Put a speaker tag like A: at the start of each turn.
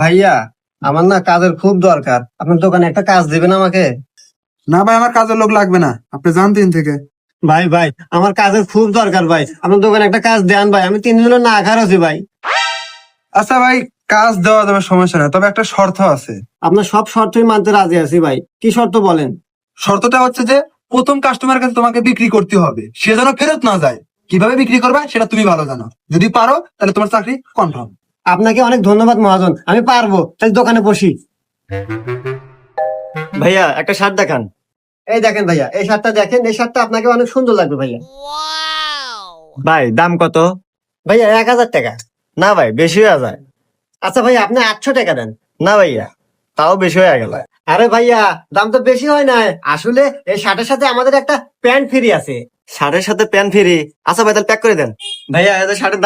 A: ভাইয়া, আমার না কাজের খুব দরকার, আপনার দোকানে একটা কাজ দিবেন আমাকে?
B: না ভাই, আমার কাজের লোক লাগবে না, আপনি যান 3 থেকে।
A: ভাই ভাই, আমার কাজের খুব দরকার ভাই, আপনার দোকানে একটা কাজ দেন ভাই, আমি 3 দিন হলো না খার আছি ভাই।
B: আচ্ছা ভাই, কাজ দেওয়া যাবে, সমস্যা না, তবে একটা শর্ত আছে।
A: আপনার সব শর্তই মানতে রাজি আছি ভাই, কি শর্ত বলেন?
B: শর্তটা হচ্ছে যে প্রথম কাস্টমার কাছে তোমাকে বিক্রি করতে হবে, সে যেন ফেরত না যায়। কিভাবে বিক্রি করবে সেটা তুমি ভালো জানো, যদি পারো তাহলে তোমার চাকরি কনফার্ম।
A: আপনাকে অনেক ধন্যবাদ মহাজন, আমি পারবো, তাই দোকানে বসি। ভাইয়া একটা শার্ট দেখান। এই দেখেন ভাইয়া, এই শার্টটা দেখেন, এই শার্টটা আপনাকে অনেক সুন্দর লাগবে ভাইয়া।
C: ভাই দাম কত?
A: ভাইয়া 1000 টাকা।
C: না ভাই বেশি হয়ে যায়।
A: আচ্ছা ভাইয়া, আপনি 800 টাকা দেন।
C: না ভাইয়া, তাও বেশি হয়ে গেল।
A: আরে ভাইয়া, দাম তো বেশি হয় না, আসলে এই শার্টের সাথে আমাদের একটা প্যান্ট ফ্রি আছে।
C: শার্টের সাথে প্যান্ট ফ্রি? আচ্ছা ভাই তাহলে প্যাক করে দেন।
A: ভাইয়া, এই শার্টের